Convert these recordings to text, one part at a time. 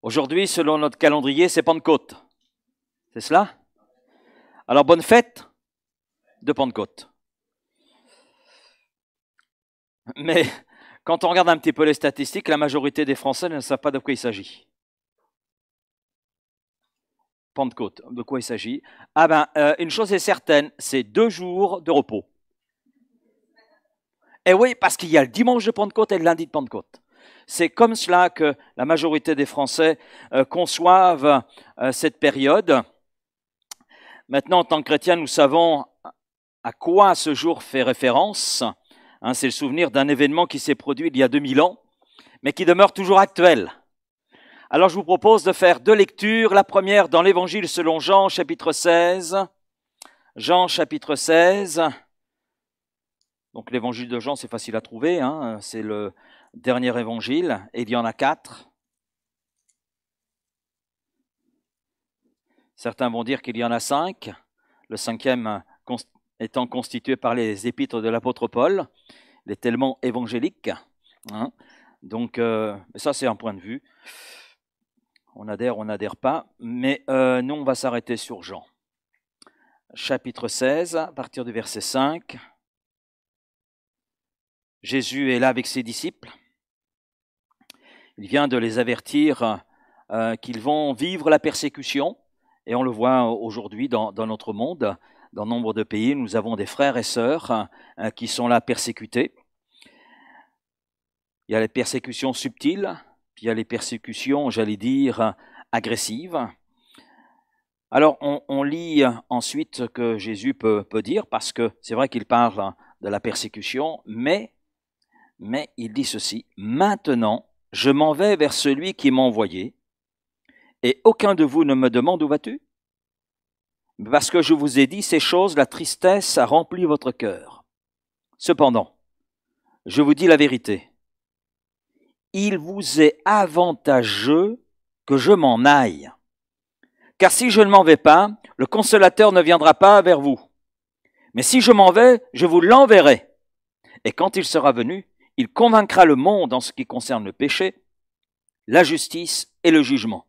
Aujourd'hui, selon notre calendrier, c'est Pentecôte. C'est cela? Alors, bonne fête de Pentecôte. Mais quand on regarde un petit peu les statistiques, la majorité des Français ne savent pas de quoi il s'agit. Pentecôte, de quoi il s'agit? Une chose est certaine, c'est 2 jours de repos. Et oui, parce qu'il y a le dimanche de Pentecôte et le lundi de Pentecôte. C'est comme cela que la majorité des Français conçoivent cette période. Maintenant, en tant que chrétiens, nous savons à quoi ce jour fait référence. C'est le souvenir d'un événement qui s'est produit il y a 2000 ans, mais qui demeure toujours actuel. Alors, je vous propose de faire 2 lectures. La première dans l'Évangile selon Jean, chapitre 16. Jean, chapitre 16. Donc, l'Évangile de Jean, c'est facile à trouver. C'est le dernier évangile, et il y en a 4. Certains vont dire qu'il y en a 5, le 5e étant constitué par les épîtres de l'apôtre Paul. Il est tellement évangélique. Donc, ça c'est un point de vue. On n'adhère pas, mais nous on va s'arrêter sur Jean. Chapitre 16, à partir du verset 5. Jésus est là avec ses disciples. Il vient de les avertir qu'ils vont vivre la persécution. Et on le voit aujourd'hui dans notre monde, dans nombre de pays, nous avons des frères et sœurs qui sont là persécutés. Il y a les persécutions subtiles, puis il y a les persécutions, j'allais dire, agressives. Alors on lit ensuite ce que Jésus peut dire, parce que c'est vrai qu'il parle de la persécution, mais il dit ceci: « Maintenant, je m'en vais vers celui qui m'a envoyé, et aucun de vous ne me demande où vas-tu? Parce que je vous ai dit ces choses, la tristesse a rempli votre cœur. Cependant, je vous dis la vérité. Il vous est avantageux que je m'en aille. Car si je ne m'en vais pas, le consolateur ne viendra pas vers vous. Mais si je m'en vais, je vous l'enverrai. Et quand il sera venu, il convaincra le monde en ce qui concerne le péché, la justice et le jugement.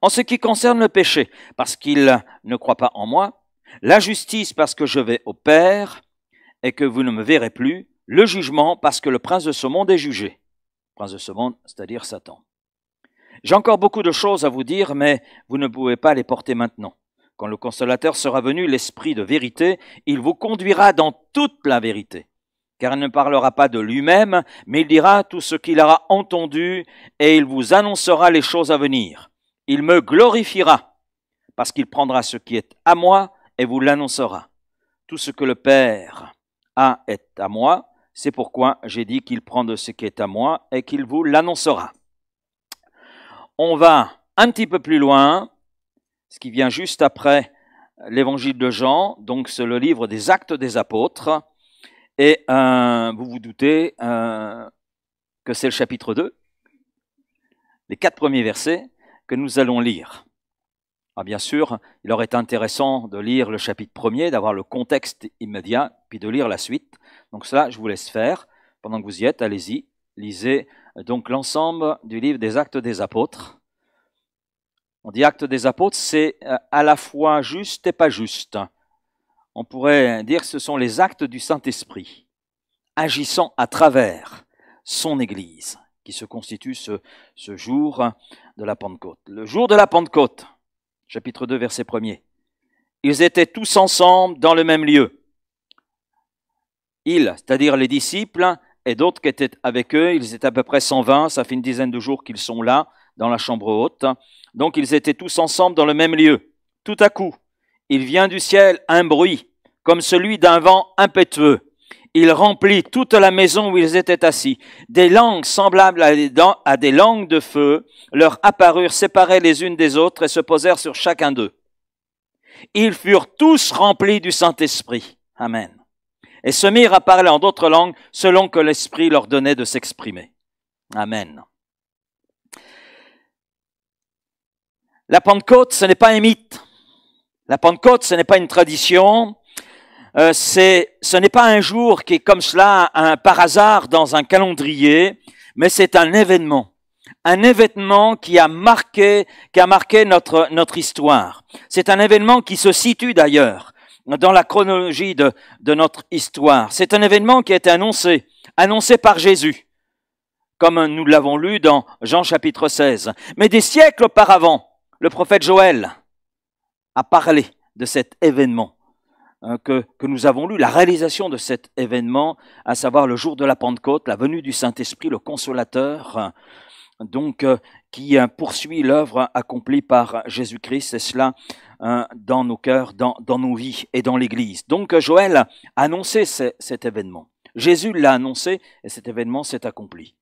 En ce qui concerne le péché, parce qu'il ne croit pas en moi, la justice parce que je vais au Père et que vous ne me verrez plus, le jugement parce que le prince de ce monde est jugé. Le prince de ce monde, c'est-à-dire Satan. J'ai encore beaucoup de choses à vous dire, mais vous ne pouvez pas les porter maintenant. Quand le consolateur sera venu, l'Esprit de vérité, il vous conduira dans toute la vérité. Car il ne parlera pas de lui-même, mais il dira tout ce qu'il aura entendu et il vous annoncera les choses à venir. Il me glorifiera, parce qu'il prendra ce qui est à moi et vous l'annoncera. Tout ce que le Père a est à moi, c'est pourquoi j'ai dit qu'il prend de ce qui est à moi et qu'il vous l'annoncera. On va un petit peu plus loin, ce qui vient juste après l'évangile de Jean, donc c'est le livre des Actes des Apôtres, et vous vous doutez que c'est le chapitre 2, les 4 premiers versets que nous allons lire. Alors bien sûr, il aurait été intéressant de lire le chapitre 1er, d'avoir le contexte immédiat, puis de lire la suite. Donc cela, je vous laisse faire. Pendant que vous y êtes, allez-y, lisez donc l'ensemble du livre des Actes des Apôtres. On dit Actes des Apôtres, c'est à la fois juste et pas juste. On pourrait dire que ce sont les actes du Saint-Esprit, agissant à travers son Église, qui se constitue ce jour de la Pentecôte. Le jour de la Pentecôte, chapitre 2, verset 1er. Ils étaient tous ensemble dans le même lieu. Ils, c'est-à-dire les disciples et d'autres qui étaient avec eux, ils étaient à peu près 120, ça fait une dizaine de jours qu'ils sont là, dans la chambre haute. Donc ils étaient tous ensemble dans le même lieu. Tout à coup, il vient du ciel un bruit, comme celui d'un vent impétueux. Il remplit toute la maison où ils étaient assis. Des langues semblables à des langues de feu leur apparurent séparées les unes des autres et se posèrent sur chacun d'eux. Ils furent tous remplis du Saint-Esprit. Amen. Et se mirent à parler en d'autres langues selon que l'Esprit leur donnait de s'exprimer. Amen. La Pentecôte, ce n'est pas un mythe. La Pentecôte, ce n'est pas une tradition. Ce n'est pas un jour qui est comme cela, par hasard dans un calendrier, mais c'est un événement. un événement qui a marqué notre histoire. C'est un événement qui se situe d'ailleurs dans la chronologie de notre histoire. C'est un événement qui a été annoncé par Jésus, comme nous l'avons lu dans Jean chapitre 16. Mais des siècles auparavant, le prophète Joël a parlé de cet événement que nous avons lu, la réalisation de cet événement, à savoir le jour de la Pentecôte, la venue du Saint-Esprit, le Consolateur, qui poursuit l'œuvre accomplie par Jésus-Christ, et cela dans nos cœurs, dans nos vies et dans l'Église. Donc Joël a annoncé cet événement. Jésus l'a annoncé et cet événement s'est accompli.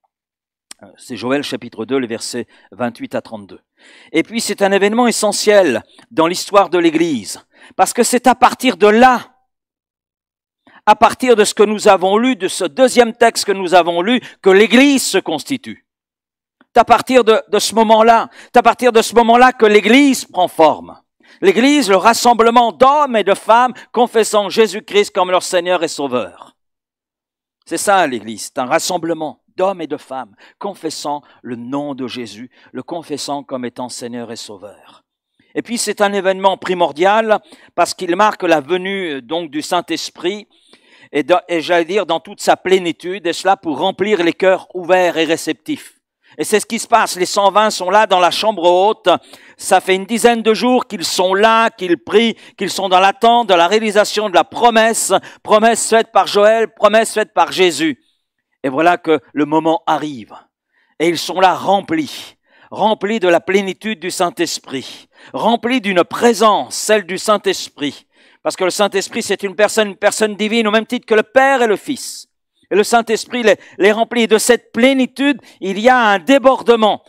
C'est Joël chapitre 2, les versets 28 à 32. Et puis c'est un événement essentiel dans l'histoire de l'Église, parce que c'est à partir de là, à partir de ce que nous avons lu, de ce deuxième texte que nous avons lu, que l'Église se constitue. C'est à partir de ce moment-là, c'est à partir de ce moment-là que l'Église prend forme. L'Église, le rassemblement d'hommes et de femmes confessant Jésus-Christ comme leur Seigneur et Sauveur. C'est ça l'Église, c'est un rassemblement d'hommes et de femmes confessant le nom de Jésus, le confessant comme étant Seigneur et Sauveur. Et puis c'est un événement primordial parce qu'il marque la venue donc du Saint-Esprit et j'allais dire dans toute sa plénitude, et cela pour remplir les cœurs ouverts et réceptifs. Et c'est ce qui se passe, les 120 sont là dans la chambre haute, ça fait une dizaine de jours qu'ils sont là, qu'ils prient, qu'ils sont dans l'attente de la réalisation de la promesse faite par Joël, promesse faite par Jésus. Et voilà que le moment arrive, et ils sont là remplis de la plénitude du Saint-Esprit, remplis d'une présence, celle du Saint-Esprit, parce que le Saint-Esprit c'est une personne divine au même titre que le Père et le Fils. Et le Saint-Esprit les remplit. De cette plénitude, il y a un débordement.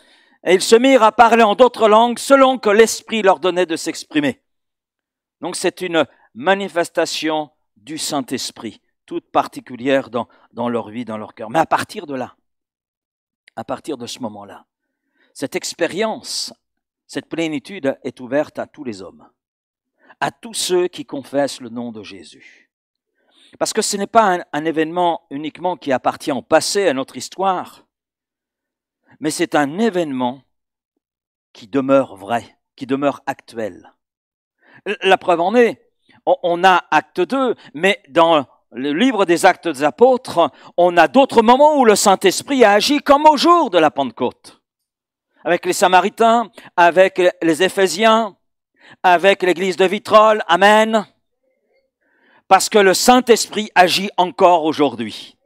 Et ils se mirent à parler en d'autres langues selon que l'Esprit leur donnait de s'exprimer. Donc c'est une manifestation du Saint-Esprit, toute particulière dans leur vie, dans leur cœur. Mais à partir de là, à partir de ce moment-là, cette expérience, cette plénitude est ouverte à tous les hommes, à tous ceux qui confessent le nom de Jésus. Parce que ce n'est pas un événement uniquement qui appartient au passé, à notre histoire, mais c'est un événement qui demeure vrai, qui demeure actuel. La preuve en est, on a acte 2, mais dans le livre des Actes des Apôtres, on a d'autres moments où le Saint-Esprit a agi comme au jour de la Pentecôte. Avec les Samaritains, avec les Éphésiens, avec l'église de Vitrolles, Amen. Parce que le Saint-Esprit agit encore aujourd'hui.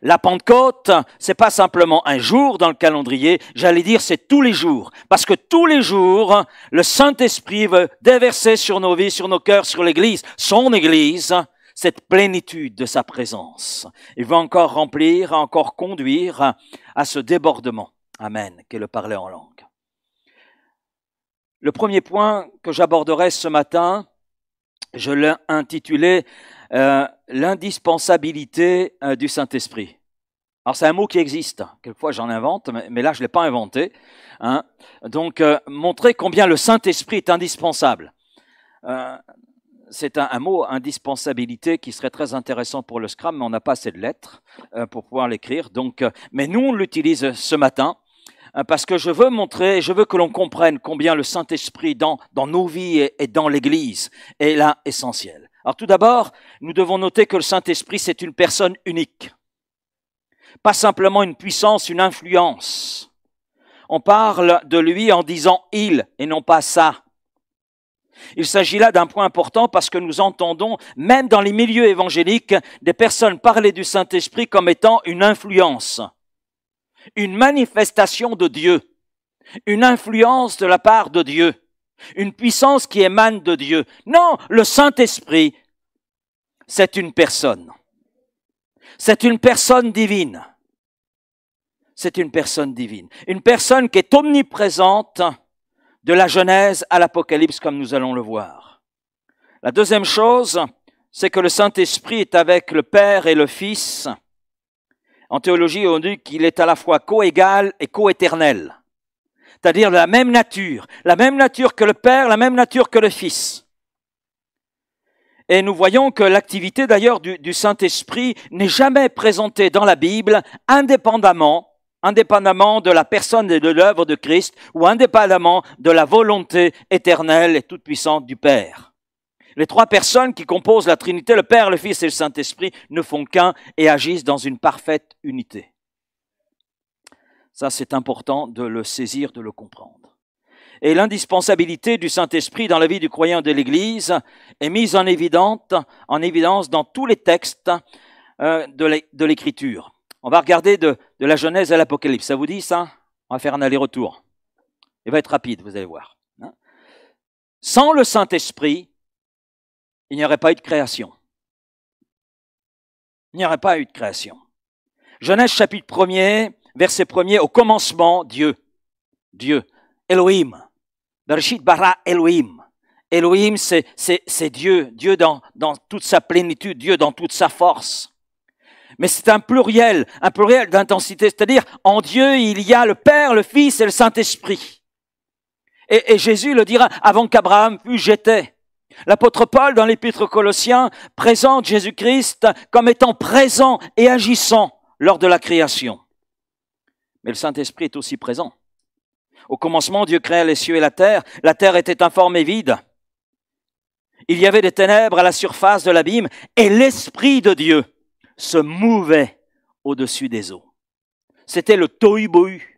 La Pentecôte, c'est pas simplement un jour dans le calendrier, j'allais dire c'est tous les jours. Parce que tous les jours, le Saint-Esprit veut déverser sur nos vies, sur nos cœurs, sur l'Église, son Église, cette plénitude de sa présence. Il veut encore remplir, encore conduire à ce débordement. Amen, qu'est le parler en langue. Le premier point que j'aborderai ce matin, je l'ai intitulé l'indispensabilité du Saint-Esprit. Alors c'est un mot qui existe, quelquefois j'en invente, mais là je ne l'ai pas inventé. Donc montrer combien le Saint-Esprit est indispensable. C'est un mot, indispensabilité, qui serait très intéressant pour le Scrum, mais on n'a pas assez de lettres pour pouvoir l'écrire. Donc, mais nous on l'utilise ce matin. Parce que je veux que l'on comprenne combien le Saint-Esprit dans nos vies et dans l'Église est là essentiel. Alors tout d'abord, nous devons noter que le Saint-Esprit, c'est une personne unique. Pas simplement une puissance, une influence. On parle de lui en disant « il » et non pas « ça ». Il s'agit là d'un point important parce que nous entendons, même dans les milieux évangéliques, des personnes parler du Saint-Esprit comme étant une influence. Une manifestation de Dieu, une influence de la part de Dieu, une puissance qui émane de Dieu. Non, le Saint-Esprit, c'est une personne. C'est une personne divine. C'est une personne divine. Une personne qui est omniprésente de la Genèse à l'Apocalypse, comme nous allons le voir. La deuxième chose, c'est que le Saint-Esprit est avec le Père et le Fils. En théologie, on dit qu'il est à la fois co-égal et co-éternel. C'est-à-dire la même nature que le Père, la même nature que le Fils. Et nous voyons que l'activité d'ailleurs du Saint-Esprit n'est jamais présentée dans la Bible indépendamment indépendamment de la personne et de l'œuvre de Christ, ou indépendamment de la volonté éternelle et toute-puissante du Père. Les trois personnes qui composent la Trinité, le Père, le Fils et le Saint-Esprit, ne font qu'un et agissent dans une parfaite unité. Ça, c'est important de le saisir, de le comprendre. Et l'indispensabilité du Saint-Esprit dans la vie du croyant de l'Église est mise en évidence dans tous les textes de l'Écriture. On va regarder de la Genèse à l'Apocalypse. Ça vous dit ça? On va faire un aller-retour. Il va être rapide, vous allez voir. Sans le Saint-Esprit, il n'y aurait pas eu de création. Il n'y aurait pas eu de création. Genèse chapitre 1er, verset 1er, au commencement, Dieu, Elohim. Bereshit bara Elohim. Elohim, c'est Dieu, Dieu dans toute sa plénitude, Dieu dans toute sa force. Mais c'est un pluriel d'intensité, c'est-à-dire en Dieu, il y a le Père, le Fils et le Saint-Esprit. Et Jésus le dira, avant qu'Abraham fût, j'étais. L'apôtre Paul, dans l'épître aux Colossiens, présente Jésus-Christ comme étant présent et agissant lors de la création. Mais le Saint-Esprit est aussi présent. Au commencement, Dieu créa les cieux et la terre. La terre était informe et vide. Il y avait des ténèbres à la surface de l'abîme et l'Esprit de Dieu se mouvait au-dessus des eaux. C'était le tohu-bohu.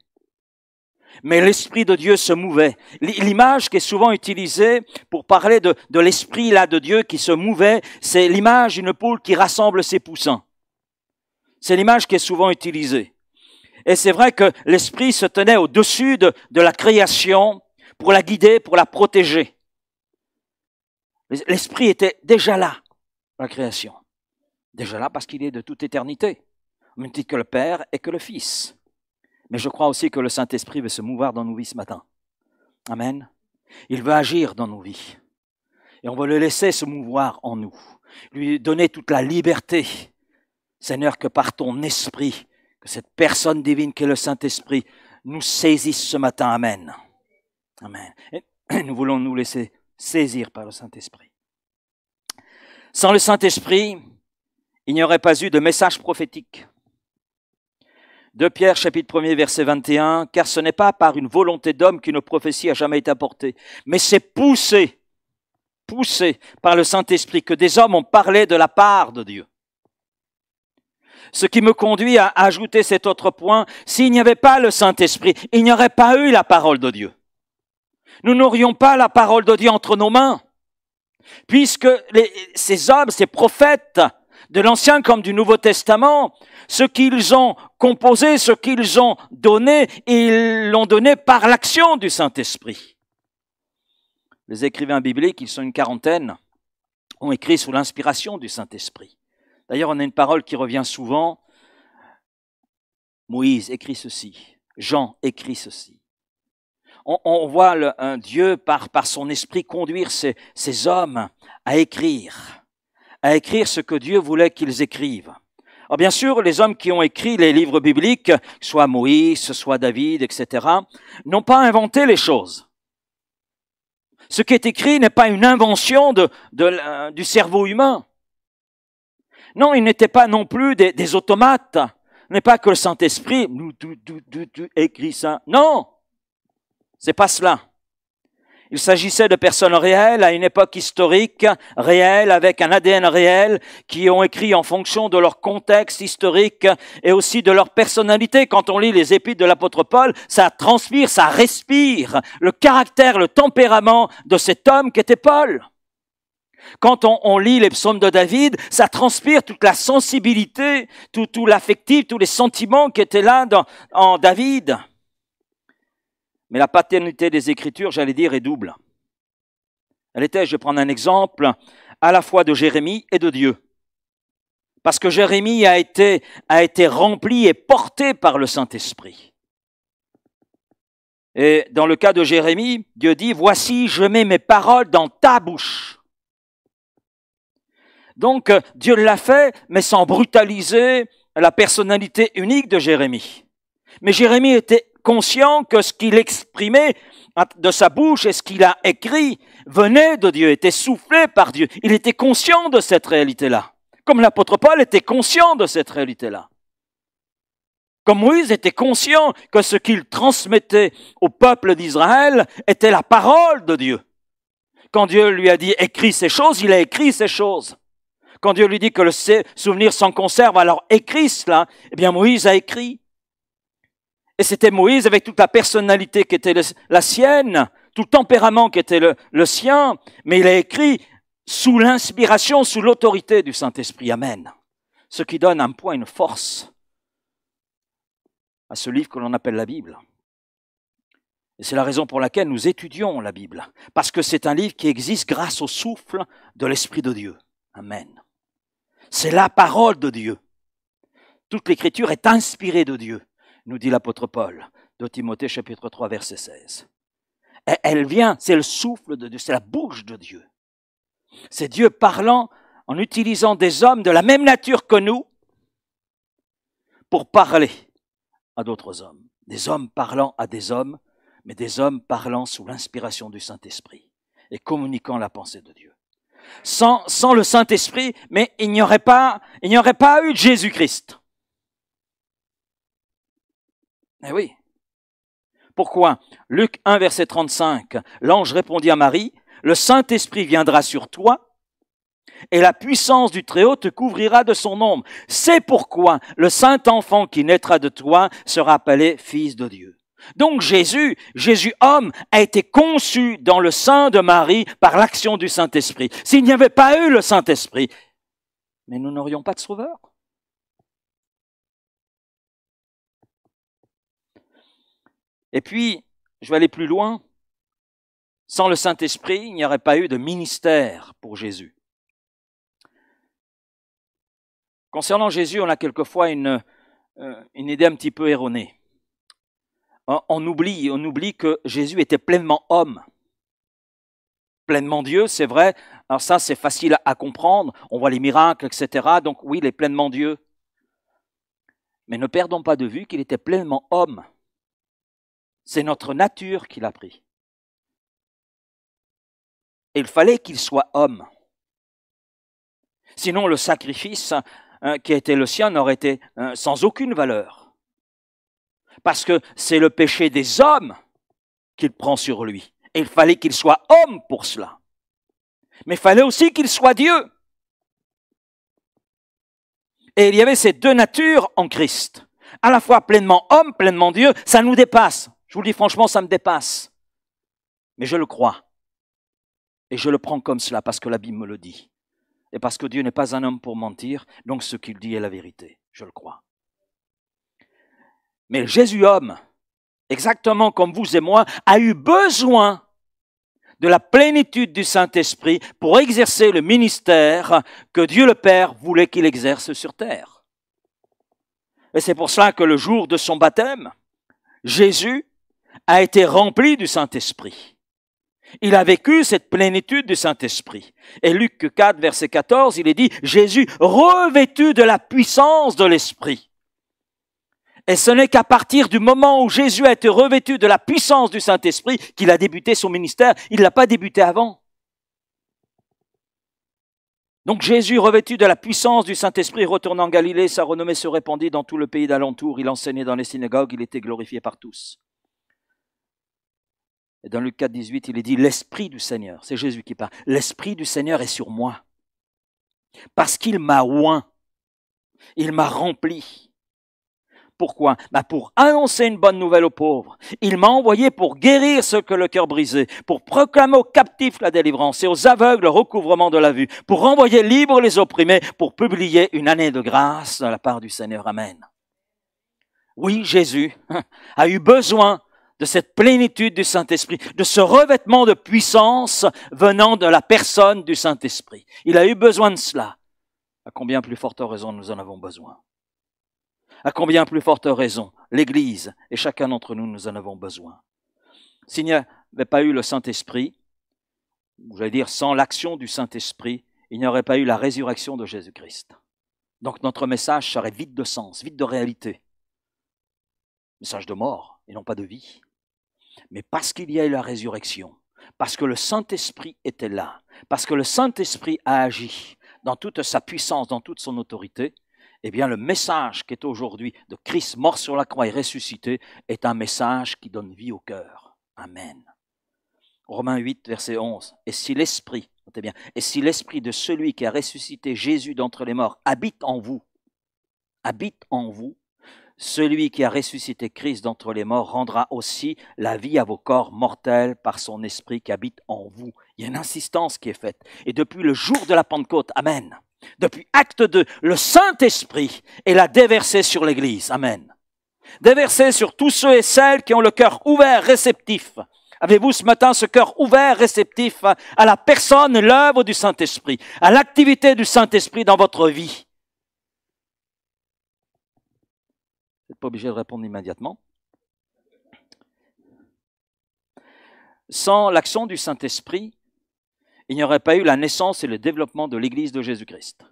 Mais l'Esprit de Dieu se mouvait. L'image qui est souvent utilisée pour parler de l'Esprit là de Dieu qui se mouvait, c'est l'image d'une poule qui rassemble ses poussins. C'est l'image qui est souvent utilisée. Et c'est vrai que l'Esprit se tenait au-dessus de la création pour la guider, pour la protéger. L'Esprit était déjà là, dans la création. Déjà là parce qu'il est de toute éternité, au même titre que le Père et que le Fils. Mais je crois aussi que le Saint-Esprit veut se mouvoir dans nos vies ce matin. Amen. Il veut agir dans nos vies. Et on va le laisser se mouvoir en nous. Lui donner toute la liberté. Seigneur, que par ton esprit, que cette personne divine qu'est le Saint-Esprit nous saisisse ce matin. Amen. Amen. Et nous voulons nous laisser saisir par le Saint-Esprit. Sans le Saint-Esprit, il n'y aurait pas eu de message prophétique. 2 Pierre, chapitre 1er, verset 21, « Car ce n'est pas par une volonté d'homme qu'une prophétie a jamais été apportée, mais c'est poussé par le Saint-Esprit que des hommes ont parlé de la part de Dieu. » Ce qui me conduit à ajouter cet autre point, s'il n'y avait pas le Saint-Esprit, il n'y aurait pas eu la parole de Dieu. Nous n'aurions pas la parole de Dieu entre nos mains, puisque ces hommes, ces prophètes de l'Ancien comme du Nouveau Testament, ce qu'ils ont composé, ce qu'ils ont donné, ils l'ont donné par l'action du Saint-Esprit. Les écrivains bibliques, ils sont une quarantaine, ont écrit sous l'inspiration du Saint-Esprit. D'ailleurs, on a une parole qui revient souvent. Moïse écrit ceci, Jean écrit ceci. On voit un Dieu par son esprit conduire ces hommes à écrire ce que Dieu voulait qu'ils écrivent. Alors bien sûr, les hommes qui ont écrit les livres bibliques, soit Moïse, soit David, etc., n'ont pas inventé les choses. Ce qui est écrit n'est pas une invention du cerveau humain. Non, ils n'étaient pas non plus des automates. Ce n'est pas que le Saint-Esprit écrit ça. Non, c'est pas cela. Il s'agissait de personnes réelles, à une époque historique réelle, avec un ADN réel, qui ont écrit en fonction de leur contexte historique et aussi de leur personnalité. Quand on lit les épîtres de l'apôtre Paul, ça transpire, ça respire le caractère, le tempérament de cet homme qui était Paul. Quand on lit les psaumes de David, ça transpire toute la sensibilité, tout l'affectif, tous les sentiments qui étaient là en David. Mais la paternité des Écritures, j'allais dire, est double. Elle était, je vais prendre un exemple, à la fois de Jérémie et de Dieu. Parce que Jérémie a été rempli et porté par le Saint-Esprit. Et dans le cas de Jérémie, Dieu dit, « Voici, je mets mes paroles dans ta bouche. » Donc, Dieu l'a fait, mais sans brutaliser la personnalité unique de Jérémie. Mais Jérémie était conscient que ce qu'il exprimait de sa bouche et ce qu'il a écrit venait de Dieu, était soufflé par Dieu. Il était conscient de cette réalité-là. Comme l'apôtre Paul était conscient de cette réalité-là. Comme Moïse était conscient que ce qu'il transmettait au peuple d'Israël était la parole de Dieu. Quand Dieu lui a dit « écris ces choses », il a écrit ces choses. Quand Dieu lui dit que le souvenir s'en conserve, alors écris cela. Eh bien, Moïse a écrit. Et c'était Moïse avec toute la personnalité qui était la sienne, tout le tempérament qui était le sien, mais il a écrit sous l'inspiration, sous l'autorité du Saint-Esprit. Amen. Ce qui donne un poids, une force à ce livre que l'on appelle la Bible. Et c'est la raison pour laquelle nous étudions la Bible, parce que c'est un livre qui existe grâce au souffle de l'Esprit de Dieu. Amen. C'est la parole de Dieu. Toute l'Écriture est inspirée de Dieu, nous dit l'apôtre Paul, de Timothée chapitre 3, verset 16. Et elle vient, c'est le souffle de Dieu, c'est la bouche de Dieu. C'est Dieu parlant en utilisant des hommes de la même nature que nous pour parler à d'autres hommes. Des hommes parlant à des hommes, mais des hommes parlant sous l'inspiration du Saint-Esprit et communiquant la pensée de Dieu. Sans le Saint-Esprit, mais il n'y aurait pas eu de Jésus-Christ. Eh oui. Pourquoi? Luc 1, verset 35, l'ange répondit à Marie, « Le Saint-Esprit viendra sur toi, et la puissance du Très-Haut te couvrira de son ombre. C'est pourquoi le Saint-Enfant qui naîtra de toi sera appelé Fils de Dieu. » Donc Jésus homme, a été conçu dans le sein de Marie par l'action du Saint-Esprit. S'il n'y avait pas eu le Saint-Esprit, mais nous n'aurions pas de sauveur. Et puis, je vais aller plus loin. Sans le Saint-Esprit, il n'y aurait pas eu de ministère pour Jésus. Concernant Jésus, on a quelquefois une idée un petit peu erronée. On oublie que Jésus était pleinement homme. Pleinement Dieu, c'est vrai. Alors ça, c'est facile à comprendre. On voit les miracles, etc. Donc oui, il est pleinement Dieu. Mais ne perdons pas de vue qu'il était pleinement homme. C'est notre nature qu'il a pris. Et il fallait qu'il soit homme. Sinon, le sacrifice qui a été le sien n'aurait été sans aucune valeur. Parce que c'est le péché des hommes qu'il prend sur lui. Et il fallait qu'il soit homme pour cela. Mais il fallait aussi qu'il soit Dieu. Et il y avait ces deux natures en Christ. À la fois pleinement homme, pleinement Dieu, ça nous dépasse. Je vous le dis franchement, ça me dépasse. Mais je le crois. Et je le prends comme cela parce que la Bible me le dit. Et parce que Dieu n'est pas un homme pour mentir, donc ce qu'il dit est la vérité. Je le crois. Mais Jésus homme, exactement comme vous et moi, a eu besoin de la plénitude du Saint-Esprit pour exercer le ministère que Dieu le Père voulait qu'il exerce sur terre. Et c'est pour cela que le jour de son baptême, Jésus a été rempli du Saint-Esprit. Il a vécu cette plénitude du Saint-Esprit. Et Luc 4, verset 14, il est dit, Jésus revêtu de la puissance de l'Esprit. Et ce n'est qu'à partir du moment où Jésus a été revêtu de la puissance du Saint-Esprit qu'il a débuté son ministère. Il ne l'a pas débuté avant. Donc Jésus, revêtu de la puissance du Saint-Esprit, retournant en Galilée, sa renommée se répandit dans tout le pays d'alentour. Il enseignait dans les synagogues, il était glorifié par tous. Et dans Luc 4, 18, il est dit, l'Esprit du Seigneur, c'est Jésus qui parle, l'Esprit du Seigneur est sur moi, parce qu'il m'a oint, il m'a rempli. Pourquoi? Pour annoncer une bonne nouvelle aux pauvres. Il m'a envoyé pour guérir ceux que le cœur brisé, pour proclamer aux captifs la délivrance et aux aveugles le recouvrement de la vue, pour renvoyer libres les opprimés, pour publier une année de grâce de la part du Seigneur. Amen. Oui, Jésus a eu besoin de cette plénitude du Saint-Esprit, de ce revêtement de puissance venant de la personne du Saint-Esprit. Il a eu besoin de cela. À combien plus forte raison nous en avons besoin? À combien plus forte raison l'Église et chacun d'entre nous, nous en avons besoin. S'il n'y avait pas eu le Saint-Esprit, j'allais dire sans l'action du Saint-Esprit, il n'y aurait pas eu la résurrection de Jésus-Christ. Donc notre message serait vide de sens, vide de réalité. Message de mort et non pas de vie. Mais parce qu'il y a eu la résurrection, parce que le Saint-Esprit était là, parce que le Saint-Esprit a agi dans toute sa puissance, dans toute son autorité, eh bien le message qui est aujourd'hui de Christ mort sur la croix et ressuscité est un message qui donne vie au cœur. Amen. Romains 8, verset 11. Et si l'esprit, notez bien, et si l'esprit de celui qui a ressuscité Jésus d'entre les morts habite en vous, celui qui a ressuscité Christ d'entre les morts rendra aussi la vie à vos corps mortels par son esprit qui habite en vous. Il y a une insistance qui est faite. Et depuis le jour de la Pentecôte, amen. Depuis acte 2, le Saint-Esprit est là déversé sur l'Église, amen. Déversé sur tous ceux et celles qui ont le cœur ouvert, réceptif. Avez-vous ce matin ce cœur ouvert, réceptif à la personne et l'œuvre du Saint-Esprit, à l'activité du Saint-Esprit dans votre vie? Vous n'êtes pas obligé de répondre immédiatement. Sans l'action du Saint-Esprit, il n'y aurait pas eu la naissance et le développement de l'Église de Jésus-Christ.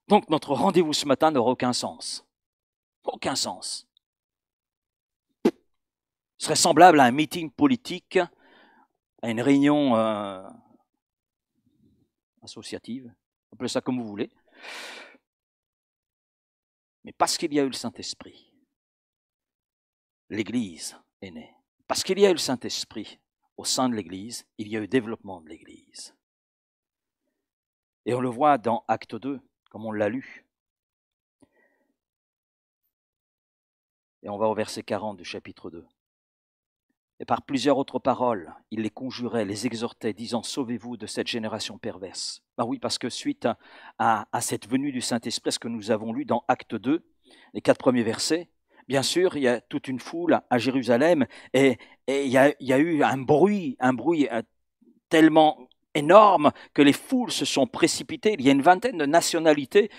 Donc notre rendez-vous ce matin n'aura aucun sens. Aucun sens. Ce serait semblable à un meeting politique, à une réunion associative, appelez ça comme vous voulez. Mais parce qu'il y a eu le Saint-Esprit, l'Église est née. Parce qu'il y a eu le Saint-Esprit au sein de l'Église, il y a eu développement de l'Église. Et on le voit dans Acte 2, comme on l'a lu. Et on va au verset 40 du chapitre 2. Et par plusieurs autres paroles, il les conjurait, les exhortait, disant « Sauvez-vous de cette génération perverse ». Ben oui, parce que suite à cette venue du Saint-Esprit, ce que nous avons lu dans Acte 2, les 4 premiers versets, bien sûr, il y a toute une foule à Jérusalem et il y a eu un bruit tellement énorme que les foules se sont précipitées. Il y a une vingtaine de nationalités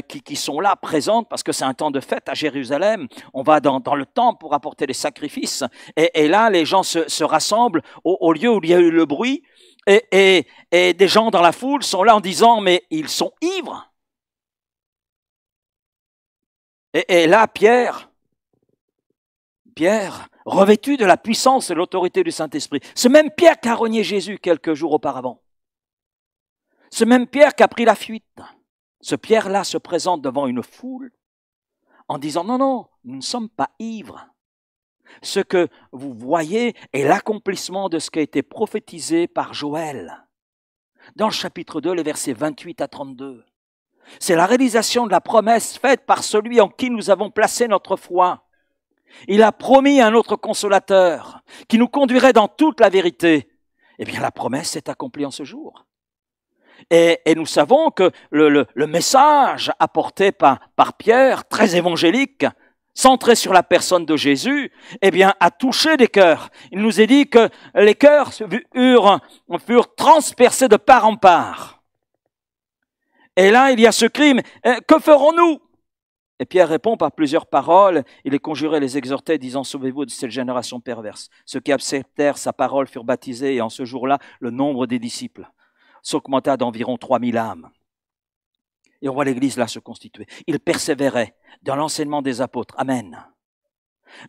qui sont là, présentes, parce que c'est un temps de fête à Jérusalem. On va dans le temple pour apporter les sacrifices. Et là, les gens se rassemblent au lieu où il y a eu le bruit. Et des gens dans la foule sont là en disant, mais ils sont ivres. Et là, Pierre, revêtu de la puissance et de l'autorité du Saint-Esprit, ce même Pierre qui a renié Jésus quelques jours auparavant, ce même Pierre qui a pris la fuite, ce Pierre-là se présente devant une foule en disant « Non, nous ne sommes pas ivres. Ce que vous voyez est l'accomplissement de ce qui a été prophétisé par Joël. » Dans le chapitre 2, les versets 28 à 32. C'est la réalisation de la promesse faite par celui en qui nous avons placé notre foi. Il a promis un autre consolateur qui nous conduirait dans toute la vérité. Eh bien, la promesse s'est accomplie en ce jour. Et nous savons que le message apporté par Pierre, très évangélique, centré sur la personne de Jésus, eh bien, a touché des cœurs. Il nous est dit que les cœurs furent transpercés de part en part. Et là, il y a ce crime. Que ferons-nous? Et Pierre répond par plusieurs paroles. Il les conjurait, les exhortait, disant « Sauvez-vous de cette génération perverse ». Ceux qui acceptèrent sa parole furent baptisés, et en ce jour-là, le nombre des disciples s'augmenta d'environ 3000 âmes. Et on voit l'Église là se constituer. Il persévérait dans l'enseignement des apôtres. Amen.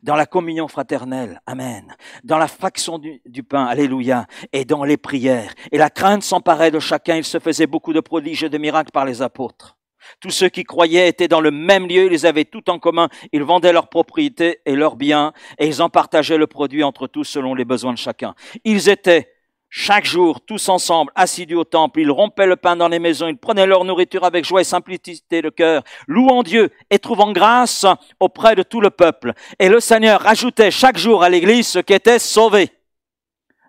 Dans la communion fraternelle. Amen. Dans la fraction du pain. Alléluia. Et dans les prières. Et la crainte s'emparait de chacun. Il se faisait beaucoup de prodiges et de miracles par les apôtres. Tous ceux qui croyaient étaient dans le même lieu, ils avaient tout en commun. Ils vendaient leurs propriétés et leurs biens et ils en partageaient le produit entre tous selon les besoins de chacun. Ils étaient chaque jour, tous ensemble, assidus au temple. Ils rompaient le pain dans les maisons. Ils prenaient leur nourriture avec joie et simplicité de cœur, louant Dieu et trouvant grâce auprès de tout le peuple. Et le Seigneur ajoutait chaque jour à l'Église ceux qui étaient sauvés.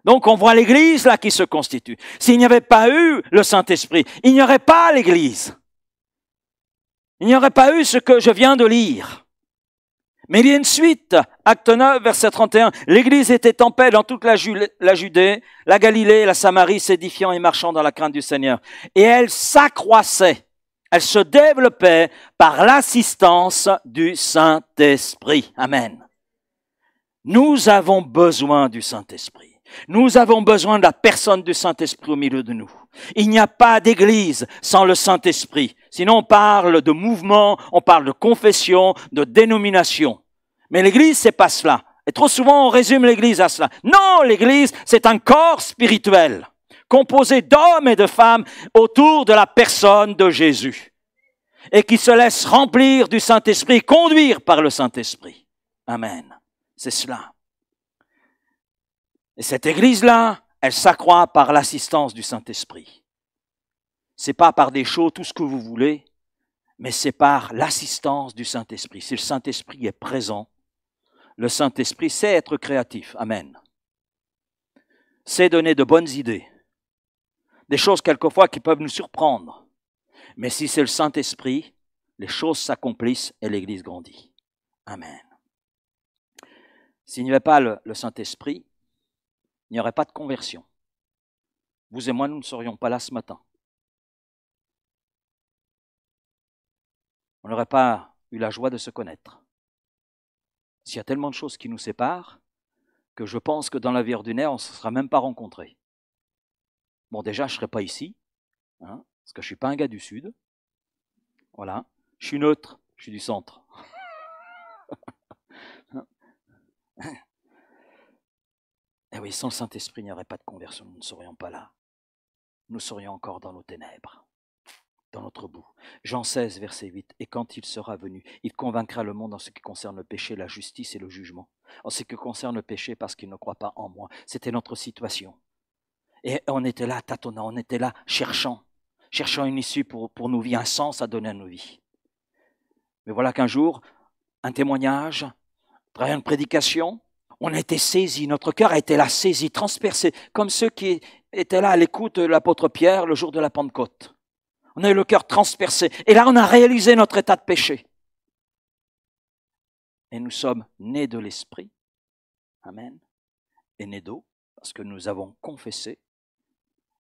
Donc on voit l'Église là qui se constitue. S'il n'y avait pas eu le Saint-Esprit, il n'y aurait pas l'Église. Il n'y aurait pas eu ce que je viens de lire. Mais il y a une suite. Acte 9, verset 31. L'Église était en paix dans toute la Judée, la Galilée, la Samarie, s'édifiant et marchant dans la crainte du Seigneur. Et elle s'accroissait, elle se développait par l'assistance du Saint-Esprit. Amen. Nous avons besoin du Saint-Esprit. Nous avons besoin de la personne du Saint-Esprit au milieu de nous. Il n'y a pas d'église sans le Saint-Esprit. Sinon, on parle de mouvement, on parle de confession, de dénomination. Mais l'église, c'est pas cela. Et trop souvent, on résume l'église à cela. Non, l'église, c'est un corps spirituel, composé d'hommes et de femmes autour de la personne de Jésus. et qui se laisse remplir du Saint-Esprit, conduire par le Saint-Esprit. Amen. C'est cela. Et cette Église-là, elle s'accroît par l'assistance du Saint-Esprit. C'est pas par des choses, tout ce que vous voulez, mais c'est par l'assistance du Saint-Esprit. Si le Saint-Esprit est présent, le Saint-Esprit sait être créatif. Amen. Sait donner de bonnes idées. Des choses quelquefois qui peuvent nous surprendre. Mais si c'est le Saint-Esprit, les choses s'accomplissent et l'Église grandit. Amen. S'il n'y avait pas le Saint-Esprit, il n'y aurait pas de conversion. Vous et moi, nous ne serions pas là ce matin. On n'aurait pas eu la joie de se connaître. S'il y a tellement de choses qui nous séparent, que je pense que dans la vie ordinaire, on ne se sera même pas rencontrés. Bon, déjà, je ne serai pas ici, hein, parce que je ne suis pas un gars du Sud. Voilà. Je suis neutre, je suis du centre. Et oui, sans le Saint-Esprit, il n'y aurait pas de conversion, nous ne serions pas là. Nous serions encore dans nos ténèbres, dans notre bout. Jean 16, verset 8. Et quand il sera venu, il convaincra le monde en ce qui concerne le péché, la justice et le jugement. En ce qui concerne le péché, parce qu'il ne croit pas en moi. C'était notre situation. Et on était là tâtonnant, on était là cherchant une issue pour nos vies, un sens à donner à nos vies. Mais voilà qu'un jour, un témoignage, une prédication, on a été saisis, notre cœur a été là saisi, transpercé, comme ceux qui étaient là à l'écoute de l'apôtre Pierre le jour de la Pentecôte. On a eu le cœur transpercé. Et là, on a réalisé notre état de péché. Et nous sommes nés de l'Esprit. Amen. Et nés d'eau, parce que nous avons confessé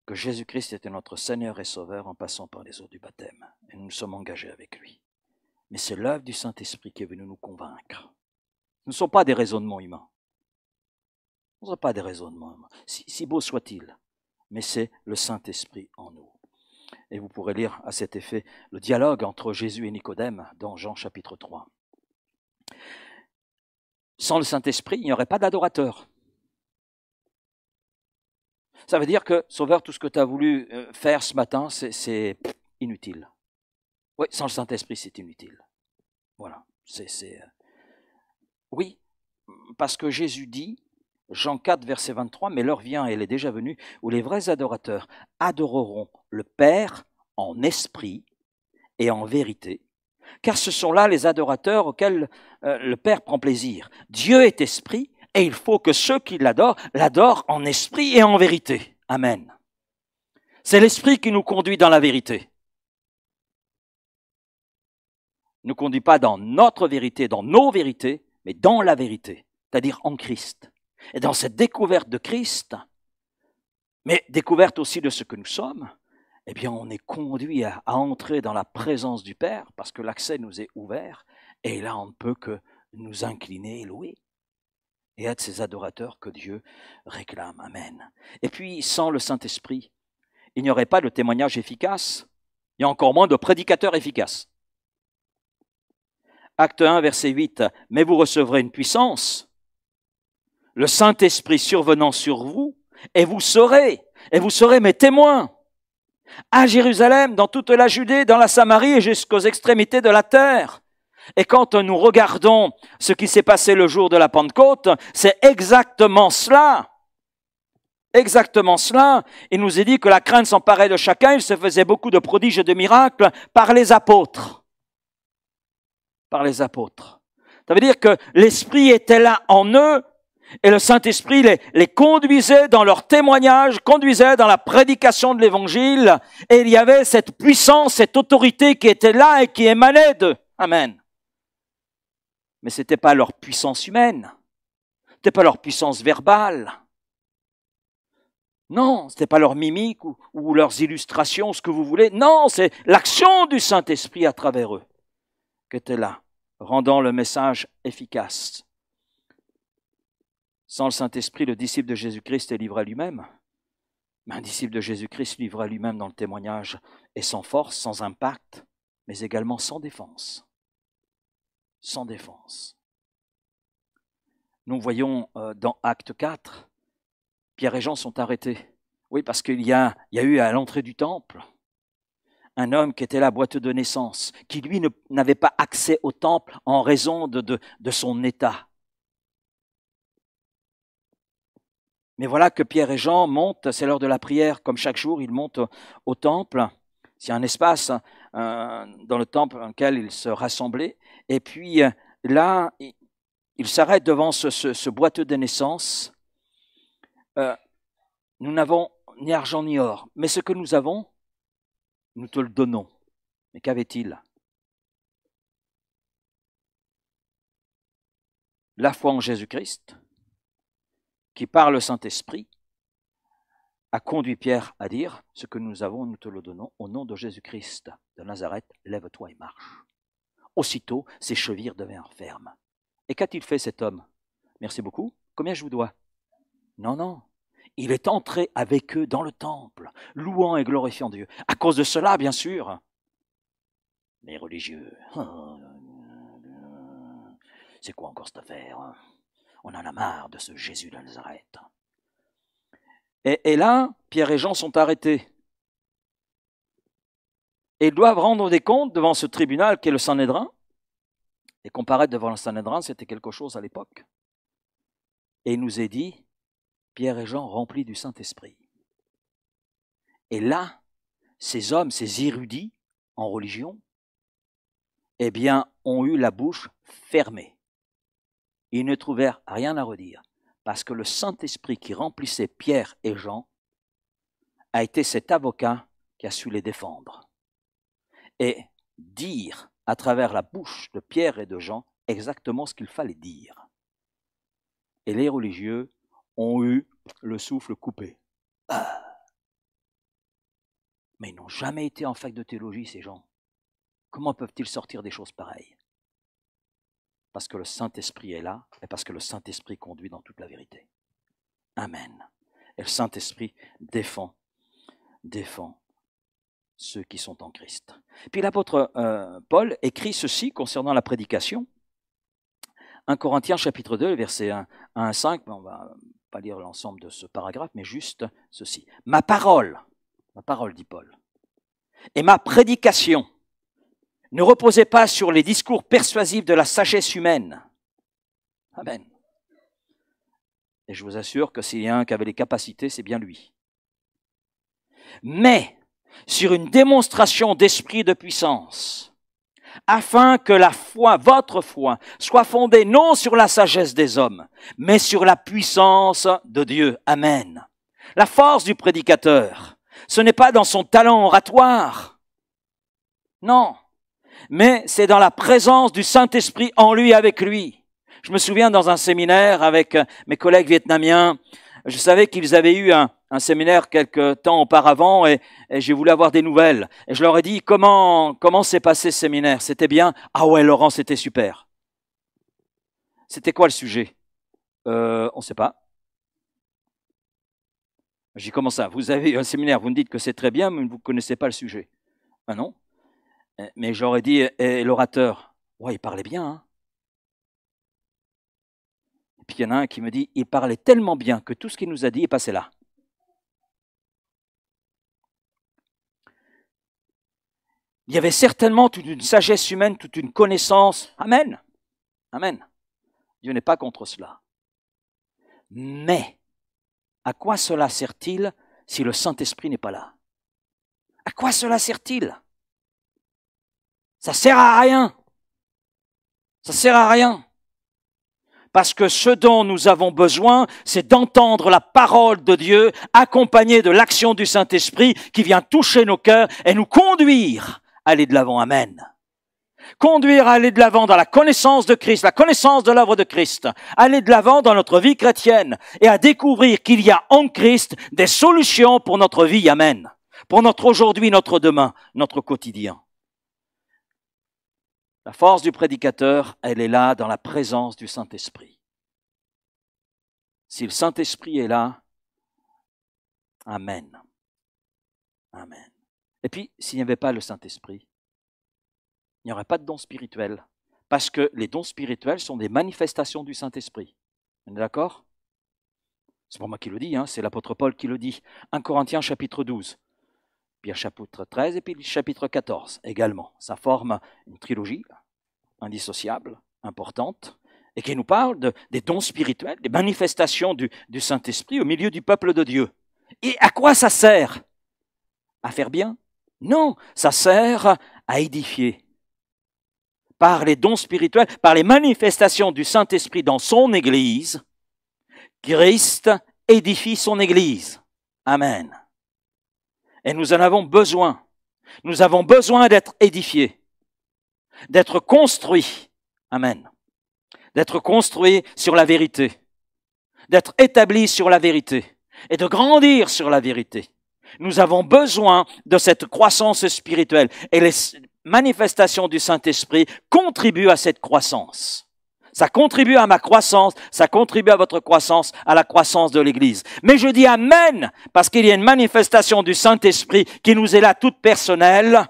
que Jésus-Christ était notre Seigneur et Sauveur en passant par les eaux du baptême. Et nous nous sommes engagés avec lui. Mais c'est l'œuvre du Saint-Esprit qui est venue nous convaincre. Ce ne sont pas des raisonnements humains. Ce ne sont pas des raisonnements humains, si beau soit-il. Mais c'est le Saint-Esprit en nous. Et vous pourrez lire à cet effet le dialogue entre Jésus et Nicodème dans Jean chapitre 3. Sans le Saint-Esprit, il n'y aurait pas d'adorateur. Ça veut dire que, Sauveur, tout ce que tu as voulu faire ce matin, c'est inutile. Oui, sans le Saint-Esprit, c'est inutile. Voilà. Oui, parce que Jésus dit, Jean 4, verset 23, « Mais l'heure vient, et elle est déjà venue, où les vrais adorateurs adoreront le Père en esprit et en vérité, car ce sont là les adorateurs auxquels le Père prend plaisir. Dieu est esprit, et il faut que ceux qui l'adorent en esprit et en vérité. » Amen. C'est l'esprit qui nous conduit dans la vérité. Ne nous conduit pas dans notre vérité, dans nos vérités, mais dans la vérité, c'est-à-dire en Christ. Et dans cette découverte de Christ, mais découverte aussi de ce que nous sommes, eh bien on est conduit à entrer dans la présence du Père, parce que l'accès nous est ouvert, et là on ne peut que nous incliner et louer, et être ces adorateurs que Dieu réclame. Amen. Et puis, sans le Saint-Esprit, il n'y aurait pas de témoignage efficace, il y a encore moins de prédicateurs efficaces. Acte 1, verset 8, « Mais vous recevrez une puissance, le Saint-Esprit survenant sur vous, et vous serez mes témoins, à Jérusalem, dans toute la Judée, dans la Samarie et jusqu'aux extrémités de la terre. » Et quand nous regardons ce qui s'est passé le jour de la Pentecôte, c'est exactement cela. Exactement cela. Il nous est dit que la crainte s'emparait de chacun, il se faisait beaucoup de prodiges et de miracles par les apôtres. Par les apôtres. Ça veut dire que l'Esprit était là en eux, et le Saint-Esprit les conduisait dans leur témoignage, conduisait dans la prédication de l'Évangile, et il y avait cette puissance, cette autorité qui était là et qui émanait d'eux. Amen. Mais ce n'était pas leur puissance humaine, ce n'était pas leur puissance verbale. Non, ce n'était pas leur mimique ou leurs illustrations, ce que vous voulez. Non, c'est l'action du Saint-Esprit à travers eux qui était là, rendant le message efficace. Sans le Saint-Esprit, le disciple de Jésus-Christ est livré à lui-même. Mais un disciple de Jésus-Christ livré à lui-même dans le témoignage est sans force, sans impact, mais également sans défense. Sans défense. Nous voyons dans Acte 4, Pierre et Jean sont arrêtés. Oui, parce qu'il y a eu à l'entrée du temple un homme qui était là, boiteux de naissance, qui lui n'avait pas accès au temple en raison de son état. Mais voilà que Pierre et Jean montent, c'est l'heure de la prière, comme chaque jour, ils montent au temple. C'est un espace dans le temple dans lequel ils se rassemblaient. Et puis là, ils s'arrêtent devant ce boiteux de naissance. Nous n'avons ni argent ni or, mais ce que nous avons, nous te le donnons. Mais qu'avait-il? La foi en Jésus-Christ, qui par le Saint-Esprit a conduit Pierre à dire, ce que nous avons, nous te le donnons, au nom de Jésus-Christ de Nazareth, lève-toi et marche. Aussitôt, ses chevilles devinrent fermes. Et qu'a-t-il fait cet homme? Merci beaucoup. Combien je vous dois? Non, non. Il est entré avec eux dans le temple, louant et glorifiant Dieu. À cause de cela, bien sûr. Les religieux, c'est quoi encore cette affaire? On en a marre de ce Jésus de Nazareth. Et là, Pierre et Jean sont arrêtés. Et ils doivent rendre des comptes devant ce tribunal qu'est le Sanhédrin. Et comparaître devant le Sanhédrin, c'était quelque chose à l'époque. Et il nous est dit, Pierre et Jean remplis du Saint-Esprit. Et là, ces hommes, ces érudits en religion, eh bien, ont eu la bouche fermée. Ils ne trouvèrent rien à redire, parce que le Saint-Esprit qui remplissait Pierre et Jean a été cet avocat qui a su les défendre. Et dire à travers la bouche de Pierre et de Jean exactement ce qu'il fallait dire. Et les religieux ont eu le souffle coupé. Mais ils n'ont jamais été en fac de théologie, ces gens. Comment peuvent-ils sortir des choses pareilles? Parce que le Saint-Esprit est là et parce que le Saint-Esprit conduit dans toute la vérité. Amen. Et le Saint-Esprit défend ceux qui sont en Christ. Puis l'apôtre Paul écrit ceci concernant la prédication. 1 Corinthiens chapitre 2, versets 1 à 5, on ne va pas lire l'ensemble de ce paragraphe, mais juste ceci. Ma parole, dit Paul, et ma prédication ne reposaient pas sur les discours persuasifs de la sagesse humaine. Amen. Et je vous assure que s'il y a un qui avait les capacités, c'est bien lui. Mais sur une démonstration d'esprit de puissance, afin que la foi, votre foi, soit fondée non sur la sagesse des hommes, mais sur la puissance de Dieu. Amen. La force du prédicateur, ce n'est pas dans son talent oratoire. Non. Mais c'est dans la présence du Saint-Esprit en lui, avec lui. Je me souviens dans un séminaire avec mes collègues vietnamiens, je savais qu'ils avaient eu un séminaire quelque temps auparavant et j'ai voulu avoir des nouvelles. Et je leur ai dit, comment s'est passé ce séminaire? C'était bien? Ah ouais, Laurent, c'était super. C'était quoi le sujet? On ne sait pas. J'ai dit, comment ça? Vous avez eu un séminaire, vous me dites que c'est très bien, mais vous ne connaissez pas le sujet. Ah non? Mais j'aurais dit, et l'orateur, ouais, il parlait bien. Hein. Et puis il y en a un qui me dit, il parlait tellement bien que tout ce qu'il nous a dit est passé là. Il y avait certainement toute une sagesse humaine, toute une connaissance. Amen. Amen. Dieu n'est pas contre cela. Mais, à quoi cela sert-il si le Saint-Esprit n'est pas là? À quoi cela sert-il? Ça sert à rien. Ça sert à rien. Parce que ce dont nous avons besoin, c'est d'entendre la parole de Dieu, accompagnée de l'action du Saint-Esprit qui vient toucher nos cœurs et nous conduire à aller de l'avant. Amen. Conduire à aller de l'avant dans la connaissance de Christ, la connaissance de l'œuvre de Christ, aller de l'avant dans notre vie chrétienne et à découvrir qu'il y a en Christ des solutions pour notre vie. Amen. Pour notre aujourd'hui, notre demain, notre quotidien. La force du prédicateur, elle est là dans la présence du Saint-Esprit. Si le Saint-Esprit est là, amen. Amen. Et puis, s'il n'y avait pas le Saint-Esprit, il n'y aurait pas de dons spirituels. Parce que les dons spirituels sont des manifestations du Saint-Esprit. On est d'accord? C'est pas moi qui le dis, hein, c'est l'apôtre Paul qui le dit. 1 Corinthiens chapitre 12. puis le chapitre 13 et puis le chapitre 14 également. Ça forme une trilogie indissociable, importante, et qui nous parle des dons spirituels, des manifestations du Saint-Esprit au milieu du peuple de Dieu. Et à quoi ça sert? À faire bien? Non, ça sert à édifier. Par les dons spirituels, par les manifestations du Saint-Esprit dans son Église, Christ édifie son Église. Amen. Et nous en avons besoin. Nous avons besoin d'être édifiés, d'être construits. Amen. D'être construits sur la vérité, d'être établis sur la vérité et de grandir sur la vérité. Nous avons besoin de cette croissance spirituelle et les manifestations du Saint-Esprit contribuent à cette croissance. Ça contribue à ma croissance, ça contribue à votre croissance, à la croissance de l'Église. Mais je dis Amen, parce qu'il y a une manifestation du Saint-Esprit qui nous est là toute personnelle,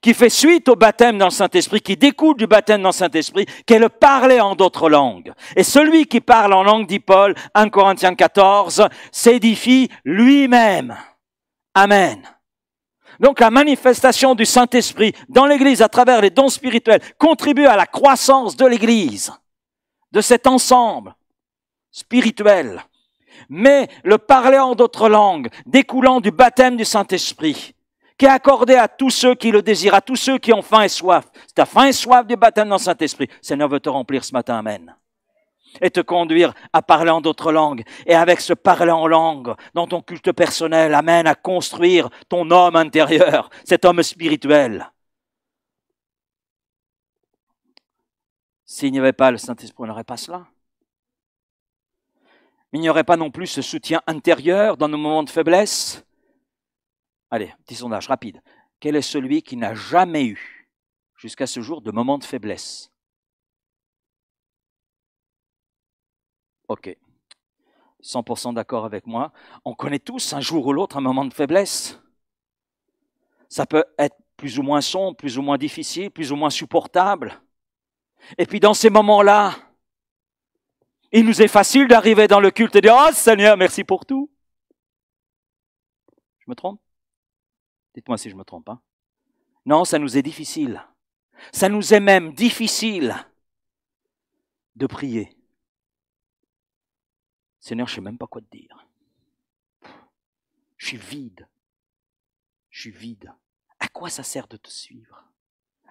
qui fait suite au baptême dans le Saint-Esprit, qui découle du baptême dans le Saint-Esprit, qui est le parler en d'autres langues. Et celui qui parle en langue, dit Paul, 1 Corinthiens 14, s'édifie lui-même. Amen. Donc la manifestation du Saint-Esprit dans l'Église à travers les dons spirituels contribue à la croissance de l'Église, de cet ensemble spirituel. Mais le parler en d'autres langues, découlant du baptême du Saint-Esprit, qui est accordé à tous ceux qui le désirent, à tous ceux qui ont faim et soif. Si tu as faim et soif du baptême dans le Saint-Esprit, le Seigneur veut te remplir ce matin, amen. Et te conduire à parler en d'autres langues. Et avec ce parler en langue, dans ton culte personnel, amen, à construire ton homme intérieur, cet homme spirituel. S'il n'y avait pas le Saint-Esprit, on n'aurait pas cela. Il n'y aurait pas non plus ce soutien intérieur dans nos moments de faiblesse. Allez, petit sondage rapide. Quel est celui qui n'a jamais eu, jusqu'à ce jour, de moments de faiblesse? Ok. 100% d'accord avec moi. On connaît tous un jour ou l'autre un moment de faiblesse. Ça peut être plus ou moins sombre, plus ou moins difficile, plus ou moins supportable. Et puis dans ces moments-là, il nous est facile d'arriver dans le culte et de dire « Oh Seigneur, merci pour tout ». Je me trompe? Dites-moi si je me trompe. Hein? Non, ça nous est difficile. Ça nous est même difficile de prier. Seigneur, je ne sais même pas quoi te dire. Je suis vide. Je suis vide. À quoi ça sert de te suivre?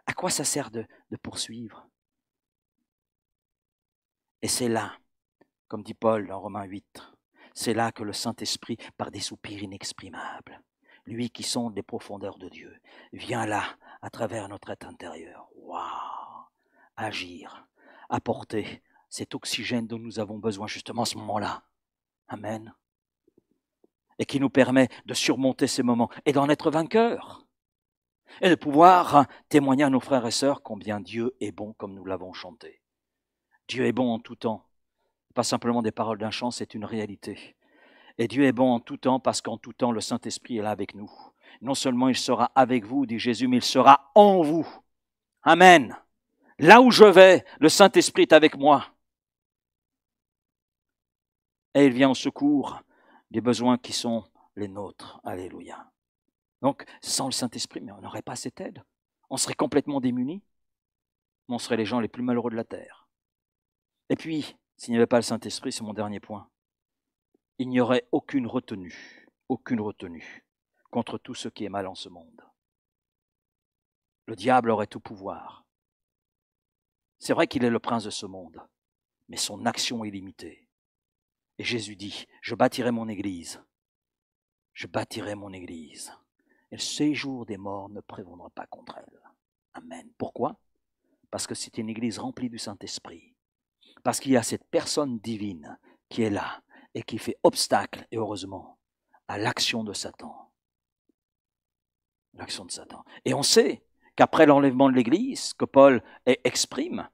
À quoi ça sert de poursuivre? Et c'est là, comme dit Paul dans Romains 8, c'est là que le Saint-Esprit, par des soupirs inexprimables, lui qui sonde les profondeurs de Dieu, vient là, à travers notre être intérieur. Waouh! Agir, apporter cet oxygène dont nous avons besoin justement à ce moment-là. Amen. Et qui nous permet de surmonter ces moments et d'en être vainqueurs. Et de pouvoir témoigner à nos frères et sœurs combien Dieu est bon comme nous l'avons chanté. Dieu est bon en tout temps. Pas simplement des paroles d'un chant, c'est une réalité. Et Dieu est bon en tout temps parce qu'en tout temps, le Saint-Esprit est là avec nous. Non seulement il sera avec vous, dit Jésus, mais il sera en vous. Amen. Là où je vais, le Saint-Esprit est avec moi. Et il vient au secours des besoins qui sont les nôtres. Alléluia. Donc, sans le Saint-Esprit, mais on n'aurait pas cette aide. On serait complètement démunis. On serait les gens les plus malheureux de la terre. Et puis, s'il n'y avait pas le Saint-Esprit, c'est mon dernier point, il n'y aurait aucune retenue contre tout ce qui est mal en ce monde. Le diable aurait tout pouvoir. C'est vrai qu'il est le prince de ce monde, mais son action est limitée. Et Jésus dit, je bâtirai mon église. Je bâtirai mon église. Et le séjour des morts ne prévaudra pas contre elle. Amen. Pourquoi? Parce que c'est une église remplie du Saint-Esprit. Parce qu'il y a cette personne divine qui est là et qui fait obstacle, et heureusement, à l'action de Satan. L'action de Satan. Et on sait qu'après l'enlèvement de l'Église, que Paul exprime,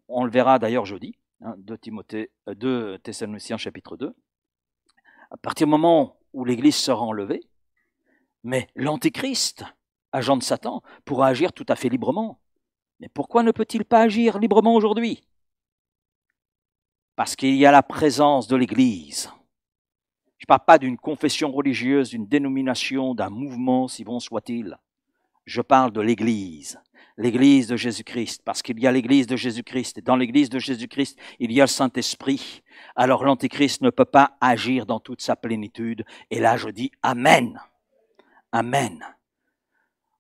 on le verra d'ailleurs jeudi, 2 Thessaloniciens chapitre 2, à partir du moment où l'Église sera enlevée, mais l'Antéchrist, agent de Satan, pourra agir tout à fait librement. Mais pourquoi ne peut-il pas agir librement aujourd'hui? Parce qu'il y a la présence de l'Église. Je ne parle pas d'une confession religieuse, d'une dénomination, d'un mouvement, si bon soit-il. Je parle de l'Église. L'Église de Jésus-Christ, parce qu'il y a l'Église de Jésus-Christ. Et dans l'Église de Jésus-Christ, il y a le Saint-Esprit. Alors l'Antéchrist ne peut pas agir dans toute sa plénitude. Et là, je dis Amen. Amen.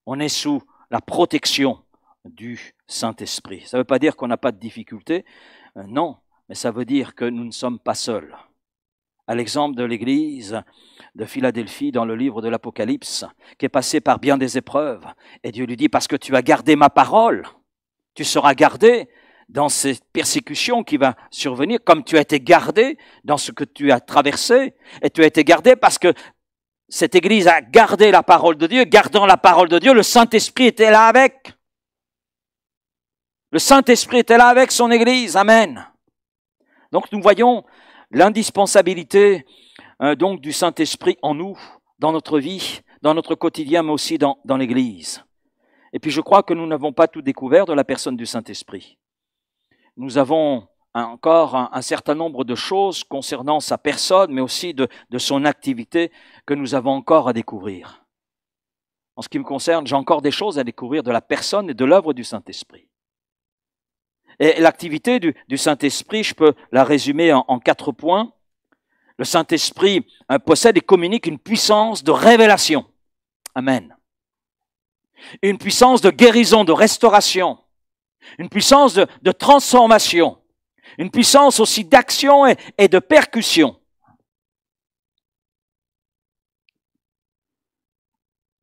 On est sous la protection du Saint-Esprit. Ça ne veut pas dire qu'on n'a pas de difficultés. Non, mais ça veut dire que nous ne sommes pas seuls. À l'exemple de l'Église de Philadelphie dans le livre de l'Apocalypse, qui est passée par bien des épreuves. Et Dieu lui dit, parce que tu as gardé ma parole, tu seras gardé dans cette persécution qui va survenir, comme tu as été gardé dans ce que tu as traversé. Et tu as été gardé parce que cette Église a gardé la parole de Dieu. Gardant la parole de Dieu, le Saint-Esprit était là avec. Le Saint-Esprit était là avec son Église. Amen. Donc nous voyons l'indispensabilité donc du Saint-Esprit en nous, dans notre vie, dans notre quotidien, mais aussi dans l'Église. Et puis je crois que nous n'avons pas tout découvert de la personne du Saint-Esprit. Nous avons encore un certain nombre de choses concernant sa personne, mais aussi de son activité que nous avons encore à découvrir. En ce qui me concerne, j'ai encore des choses à découvrir de la personne et de l'œuvre du Saint-Esprit. Et l'activité du Saint-Esprit, je peux la résumer en 4 points. Le Saint-Esprit possède et communique une puissance de révélation. Amen. Une puissance de guérison, de restauration. Une puissance de transformation. Une puissance aussi d'action et de percussion.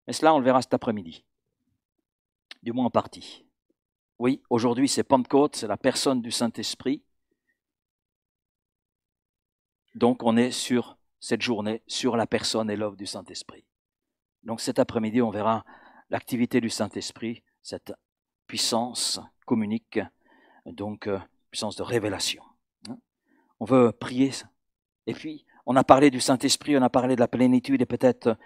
Et cela, on le verra cet après-midi. Du moins en partie. Oui, aujourd'hui c'est Pentecôte, c'est la personne du Saint-Esprit. Donc on est sur cette journée, sur la personne et l'œuvre du Saint-Esprit. Donc cet après-midi, on verra l'activité du Saint-Esprit, cette puissance communique, donc puissance de révélation. On veut prier. Et puis, on a parlé du Saint-Esprit, on a parlé de la plénitude et peut-être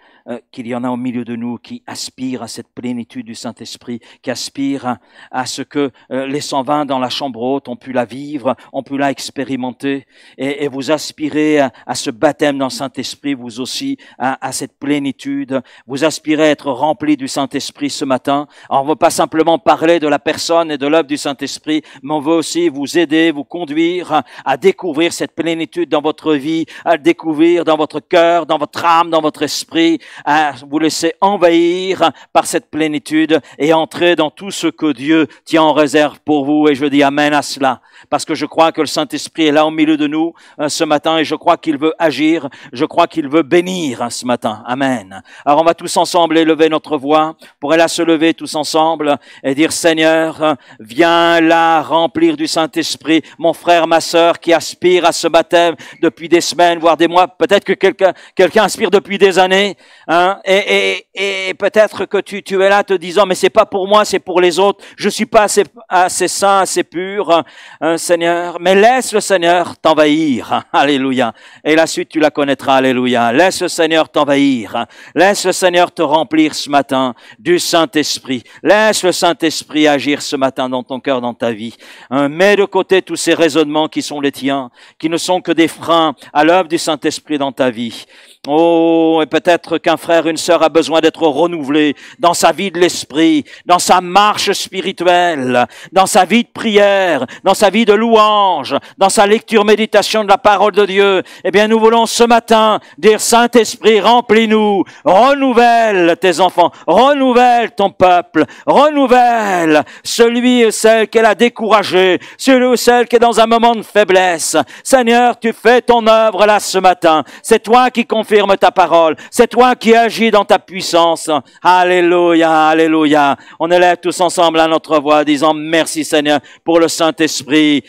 qu'il y en a au milieu de nous qui aspirent à cette plénitude du Saint-Esprit, qui aspirent à ce que les 120 dans la chambre haute ont pu la vivre, ont pu la expérimenter et vous aspirez à ce baptême dans le Saint-Esprit, vous aussi, à cette plénitude. Vous aspirez à être remplis du Saint-Esprit ce matin. Alors, on ne veut pas simplement parler de la personne et de l'œuvre du Saint-Esprit, mais on veut aussi vous aider, vous conduire à découvrir cette plénitude dans votre vie, à découvrir dans votre cœur, dans votre âme, dans votre esprit, à vous laisser envahir par cette plénitude et entrer dans tout ce que Dieu tient en réserve pour vous. Et je dis amen à cela, parce que je crois que le Saint-Esprit est là au milieu de nous ce matin et je crois qu'il veut agir, je crois qu'il veut bénir ce matin. Amen. Alors on va tous ensemble élever notre voix, pour là se lever tous ensemble et dire Seigneur, viens là remplir du Saint-Esprit mon frère, ma sœur qui aspire à ce baptême depuis des semaines, voire des mois, peut-être que quelqu'un aspire depuis des années, hein, et peut-être que tu es là te disant mais c'est pas pour moi, c'est pour les autres, je suis pas assez saint, assez pur, hein, Seigneur, mais laisse le Seigneur t'envahir, alléluia, et la suite tu la connaîtras, alléluia, laisse le Seigneur t'envahir, laisse le Seigneur te remplir ce matin du Saint-Esprit, laisse le Saint-Esprit agir ce matin dans ton cœur, dans ta vie, hein, mets de côté tous ces raisonnements qui sont les tiens, qui ne sont que des freins à l'œuvre du Saint-Esprit dans ta vie. Oh, et peut-être qu'un frère, une sœur a besoin d'être renouvelé dans sa vie de l'esprit, dans sa marche spirituelle, dans sa vie de prière, dans sa vie de louange, dans sa lecture, méditation de la parole de Dieu. Eh bien, nous voulons ce matin dire Saint-Esprit, remplis-nous, renouvelle tes enfants, renouvelle ton peuple, renouvelle celui et celle qu'elle a découragé, celui ou celle qui est dans un moment de faiblesse. Seigneur, tu fais ton œuvre là ce matin. C'est toi qui confirme ta parole. C'est toi qui agis dans ta puissance. Alléluia, alléluia. On élève tous ensemble à notre voix, disant merci Seigneur pour le Saint-Esprit.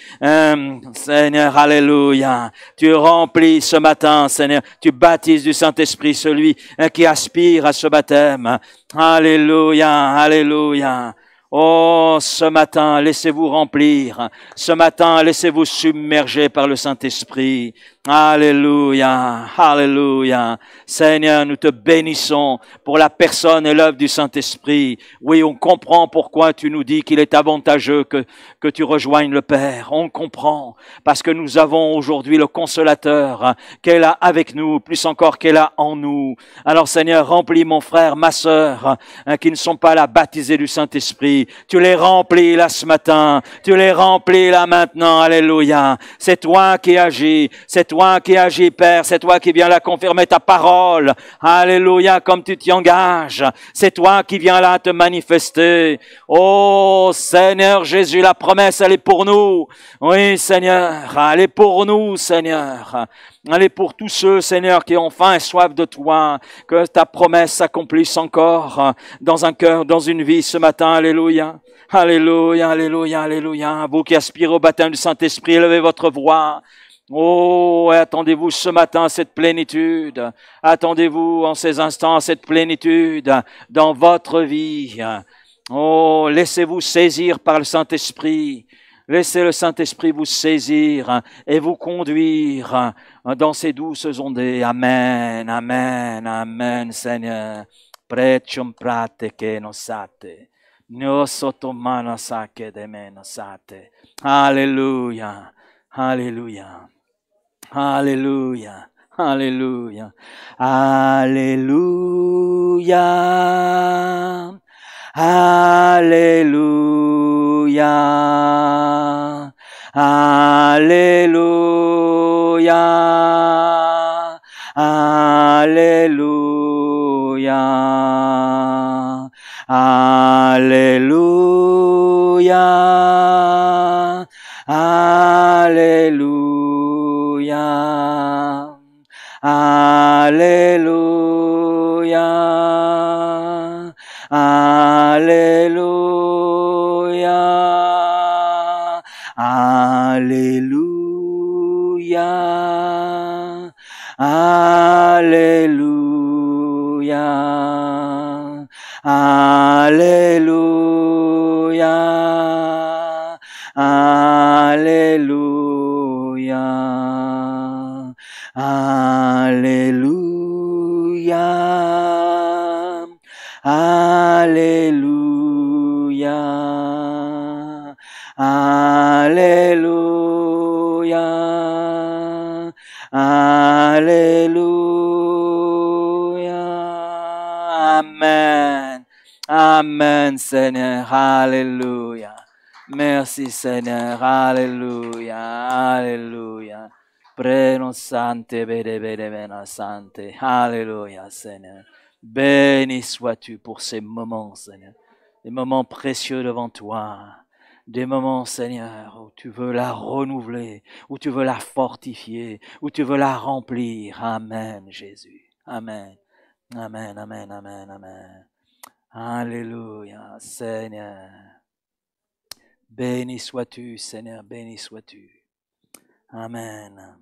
Seigneur, alléluia. Tu remplis ce matin, Seigneur. Tu baptises du Saint-Esprit celui qui aspire à ce baptême. Alléluia, alléluia. Oh, ce matin, laissez-vous remplir. Ce matin, laissez-vous submerger par le Saint-Esprit. Alléluia, alléluia. Seigneur, nous te bénissons pour la personne et l'œuvre du Saint-Esprit. Oui, on comprend pourquoi tu nous dis qu'il est avantageux que tu rejoignes le Père. On comprend parce que nous avons aujourd'hui le Consolateur qu'elle a avec nous, plus encore qu'elle a en nous. Alors Seigneur, remplis mon frère, ma sœur, qui ne sont pas là baptisés du Saint-Esprit. Tu les remplis là ce matin. Tu les remplis là maintenant. Alléluia. C'est toi qui agis. C'est toi qui agis, Père. C'est toi qui viens là confirmer ta parole. Alléluia, comme tu t'y engages. C'est toi qui viens là te manifester. Oh, Seigneur Jésus, la promesse, elle est pour nous. Oui, Seigneur, elle est pour nous, Seigneur. Elle est pour tous ceux, Seigneur, qui ont faim et soif de toi. Que ta promesse s'accomplisse encore dans un cœur, dans une vie ce matin. Alléluia. Alléluia, alléluia, alléluia. Vous qui aspirez au baptême du Saint-Esprit, élevez votre voix. Oh, attendez-vous ce matin à cette plénitude. Attendez-vous en ces instants à cette plénitude dans votre vie. Oh, laissez-vous saisir par le Saint-Esprit. Laissez le Saint-Esprit vous saisir et vous conduire dans ces douces ondées. Amen, amen, amen, Seigneur. Precium prate che nosate. Nos sottomano sacche de me nosate. Alléluia, alléluia. Alléluia, alléluia, alléluia, alléluia, alléluia, alléluia, alléluia, alléluia, alléluia, alléluia, alléluia, alléluia, alléluia, alléluia, alléluia, alléluia, alléluia, alléluia. Amen. Amen, Seigneur. Alléluia. Merci, Seigneur. Alléluia. Alléluia. Preno sante, bene, bene, bene, sante. Alléluia, Seigneur. Béni sois-tu pour ces moments, Seigneur. Des moments précieux devant toi. Des moments, Seigneur, où tu veux la renouveler, où tu veux la fortifier, où tu veux la remplir. Amen, Jésus. Amen. Amen, amen, amen, amen. Alléluia, Seigneur. Béni sois-tu, Seigneur, béni sois-tu. Amen.